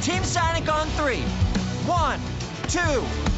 Team Sonic on 3. 1, 2,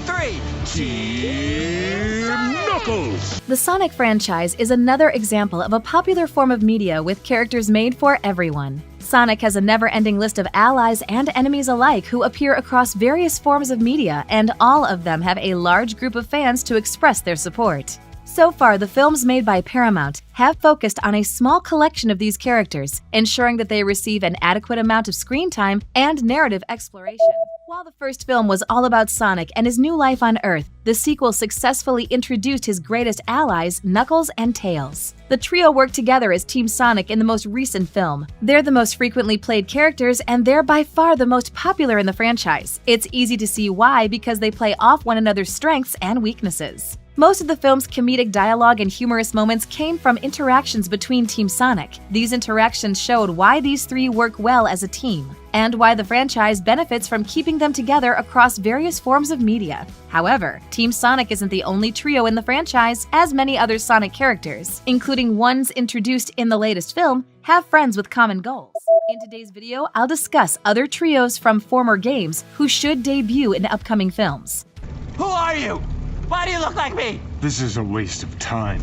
3. Team Knuckles! The Sonic franchise is another example of a popular form of media with characters made for everyone. Sonic has a never-ending list of allies and enemies alike who appear across various forms of media, and all of them have a large group of fans to express their support. So far, the films made by Paramount have focused on a small collection of these characters, ensuring that they receive an adequate amount of screen time and narrative exploration. While the first film was all about Sonic and his new life on Earth, the sequel successfully introduced his greatest allies, Knuckles and Tails. The trio worked together as Team Sonic in the most recent film. They're the most frequently played characters, and they're by far the most popular in the franchise. It's easy to see why, because they play off one another's strengths and weaknesses. Most of the film's comedic dialogue and humorous moments came from interactions between Team Sonic. These interactions showed why these three work well as a team, and why the franchise benefits from keeping them together across various forms of media. However, Team Sonic isn't the only trio in the franchise, as many other Sonic characters, including ones introduced in the latest film, have friends with common goals. In today's video, I'll discuss other trios from former games who should debut in upcoming films. Who are you? Why do you look like me? This is a waste of time.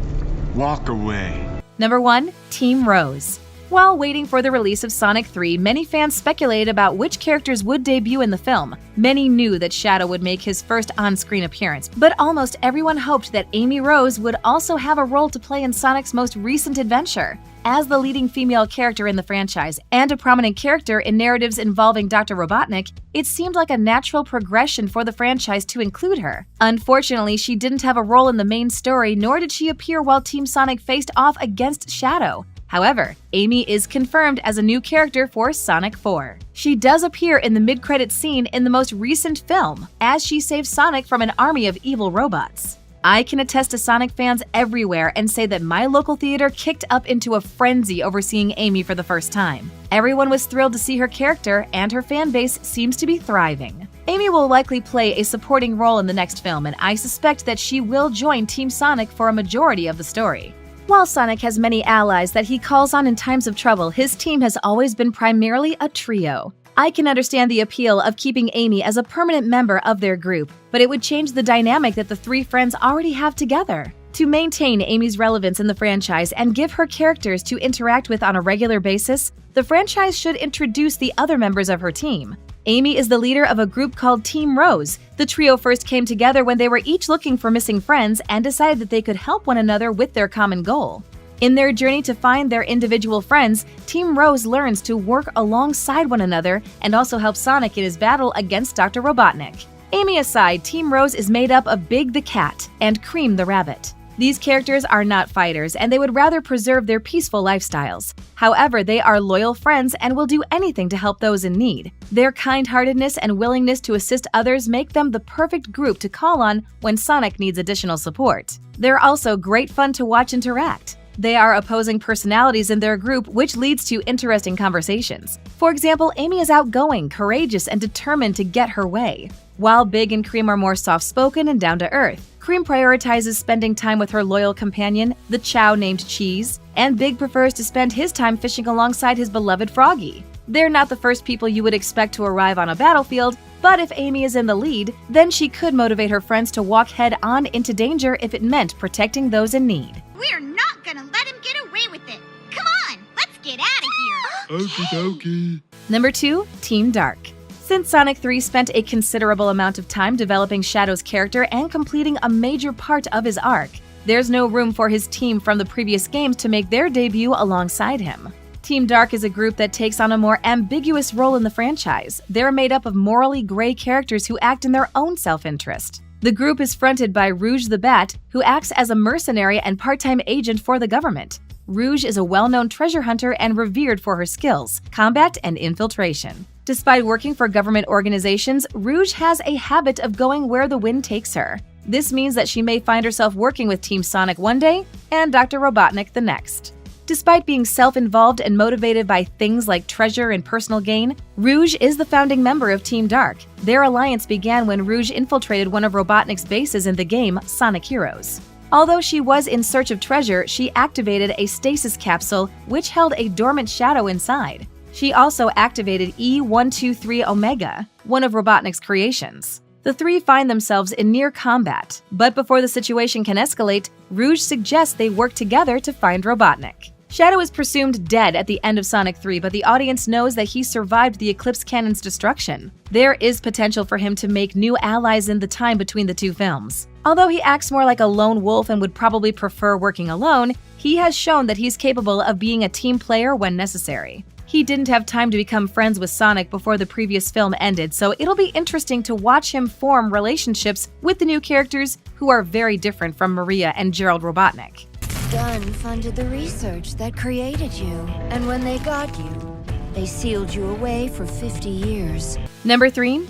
Walk away. Number 1. Team Rose. While waiting for the release of Sonic 3, many fans speculated about which characters would debut in the film. Many knew that Shadow would make his first on-screen appearance, but almost everyone hoped that Amy Rose would also have a role to play in Sonic's most recent adventure. As the leading female character in the franchise and a prominent character in narratives involving Dr. Robotnik, it seemed like a natural progression for the franchise to include her. Unfortunately, she didn't have a role in the main story, nor did she appear while Team Sonic faced off against Shadow. However, Amy is confirmed as a new character for Sonic 4. She does appear in the mid-credits scene in the most recent film, as she saves Sonic from an army of evil robots. I can attest to Sonic fans everywhere and say that my local theater kicked up into a frenzy over seeing Amy for the first time. Everyone was thrilled to see her character, and her fan base seems to be thriving. Amy will likely play a supporting role in the next film, and I suspect that she will join Team Sonic for a majority of the story. While Sonic has many allies that he calls on in times of trouble, his team has always been primarily a trio. I can understand the appeal of keeping Amy as a permanent member of their group, but it would change the dynamic that the three friends already have together. To maintain Amy's relevance in the franchise and give her characters to interact with on a regular basis, the franchise should introduce the other members of her team. Amy is the leader of a group called Team Rose. The trio first came together when they were each looking for missing friends and decided that they could help one another with their common goal. In their journey to find their individual friends, Team Rose learns to work alongside one another and also help Sonic in his battle against Dr. Robotnik. Amy aside, Team Rose is made up of Big the Cat and Cream the Rabbit. These characters are not fighters, and they would rather preserve their peaceful lifestyles. However, they are loyal friends and will do anything to help those in need. Their kind-heartedness and willingness to assist others make them the perfect group to call on when Sonic needs additional support. They're also great fun to watch interact. They are opposing personalities in their group, which leads to interesting conversations. For example, Amy is outgoing, courageous, and determined to get her way, while Big and Cream are more soft-spoken and down-to-earth. Cream prioritizes spending time with her loyal companion, the Chow named Cheese, and Big prefers to spend his time fishing alongside his beloved Froggy. They're not the first people you would expect to arrive on a battlefield, but if Amy is in the lead, then she could motivate her friends to walk head-on into danger if it meant protecting those in need. We're not gonna let him get away with it. Come on, let's get out of here. Okie dokie. Number 2. Team Dark. Since Sonic 3 spent a considerable amount of time developing Shadow's character and completing a major part of his arc, there's no room for his team from the previous games to make their debut alongside him. Team Dark is a group that takes on a more ambiguous role in the franchise. They're made up of morally gray characters who act in their own self-interest. The group is fronted by Rouge the Bat, who acts as a mercenary and part-time agent for the government. Rouge is a well-known treasure hunter and revered for her skills, combat, and infiltration. Despite working for government organizations, Rouge has a habit of going where the wind takes her. This means that she may find herself working with Team Sonic one day and Dr. Robotnik the next. Despite being self-involved and motivated by things like treasure and personal gain, Rouge is the founding member of Team Dark. Their alliance began when Rouge infiltrated one of Robotnik's bases in the game Sonic Heroes. Although she was in search of treasure, she activated a stasis capsule which held a dormant Shadow inside. She also activated E-123 Omega, one of Robotnik's creations. The three find themselves in near combat, but before the situation can escalate, Rouge suggests they work together to find Robotnik. Shadow is presumed dead at the end of Sonic 3, but the audience knows that he survived the Eclipse Cannon's destruction. There is potential for him to make new allies in the time between the two films. Although he acts more like a lone wolf and would probably prefer working alone, he has shown that he's capable of being a team player when necessary. He didn't have time to become friends with Sonic before the previous film ended, so it'll be interesting to watch him form relationships with the new characters who are very different from Maria and Gerald Robotnik. Gunn funded the research that created you, and when they got you, they sealed you away for 50 years. Number 3.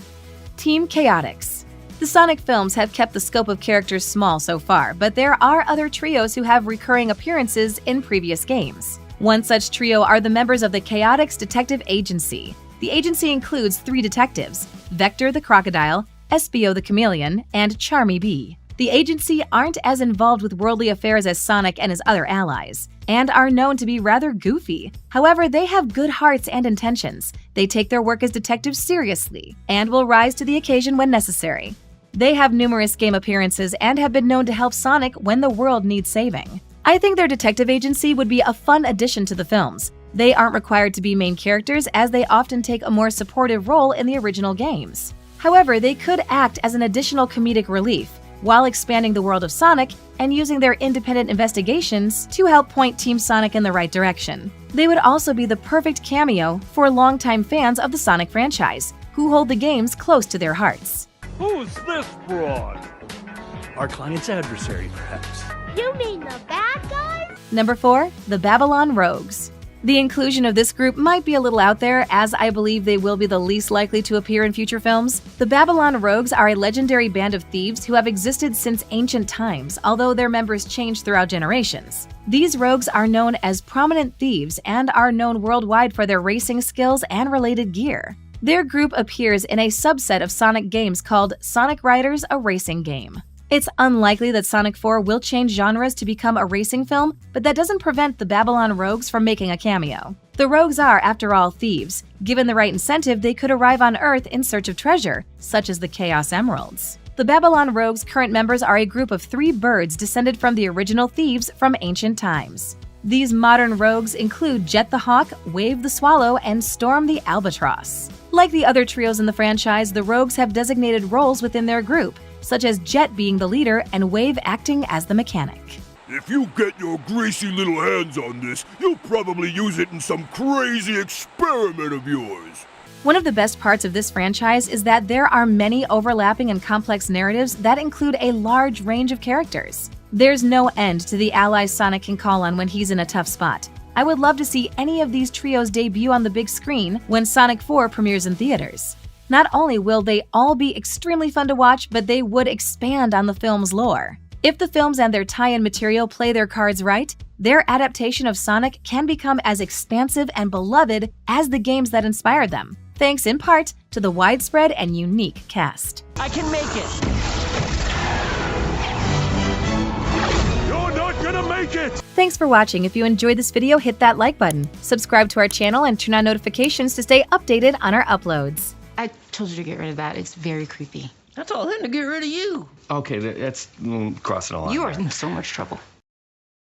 Team Chaotix. The Sonic films have kept the scope of characters small so far, but there are other trios who have recurring appearances in previous games. One such trio are the members of the Chaotix Detective Agency. The agency includes 3 detectives: Vector the Crocodile, Espio the Chameleon, and Charmy Bee. The agency aren't as involved with worldly affairs as Sonic and his other allies, and are known to be rather goofy. However, they have good hearts and intentions. They take their work as detectives seriously, and will rise to the occasion when necessary. They have numerous game appearances and have been known to help Sonic when the world needs saving. I think their detective agency would be a fun addition to the films. They aren't required to be main characters, as they often take a more supportive role in the original games. However, they could act as an additional comedic relief, while expanding the world of Sonic and using their independent investigations to help point Team Sonic in the right direction. They would also be the perfect cameo for longtime fans of the Sonic franchise, who hold the games close to their hearts. Who's this fraud? Our client's adversary, perhaps. You mean the bad guys? Number 4. The Babylon Rogues. The inclusion of this group might be a little out there, as I believe they will be the least likely to appear in future films. The Babylon Rogues are a legendary band of thieves who have existed since ancient times, although their members change throughout generations. These rogues are known as prominent thieves and are known worldwide for their racing skills and related gear. Their group appears in a subset of Sonic games called Sonic Riders: A Racing Game. It's unlikely that Sonic 4 will change genres to become a racing film, but that doesn't prevent the Babylon Rogues from making a cameo. The Rogues are, after all, thieves. Given the right incentive, they could arrive on Earth in search of treasure, such as the Chaos Emeralds. The Babylon Rogues' current members are a group of 3 birds descended from the original thieves from ancient times. These modern rogues include Jet the Hawk, Wave the Swallow, and Storm the Albatross. Like the other trios in the franchise, the Rogues have designated roles within their group, such as Jet being the leader and Wave acting as the mechanic. If you get your greasy little hands on this, you'll probably use it in some crazy experiment of yours. One of the best parts of this franchise is that there are many overlapping and complex narratives that include a large range of characters. There's no end to the allies Sonic can call on when he's in a tough spot. I would love to see any of these trios debut on the big screen when Sonic 4 premieres in theaters. Not only will they all be extremely fun to watch, but they would expand on the film's lore. If the films and their tie-in material play their cards right, their adaptation of Sonic can become as expansive and beloved as the games that inspired them, thanks in part to the widespread and unique cast. I can make it! You're not gonna make it! Thanks for watching. If you enjoyed this video, hit that like button, subscribe to our channel, and turn on notifications to stay updated on our uploads. I told you to get rid of that. It's very creepy. I told him to get rid of you. Okay, that's crossing a line. You are in so much trouble.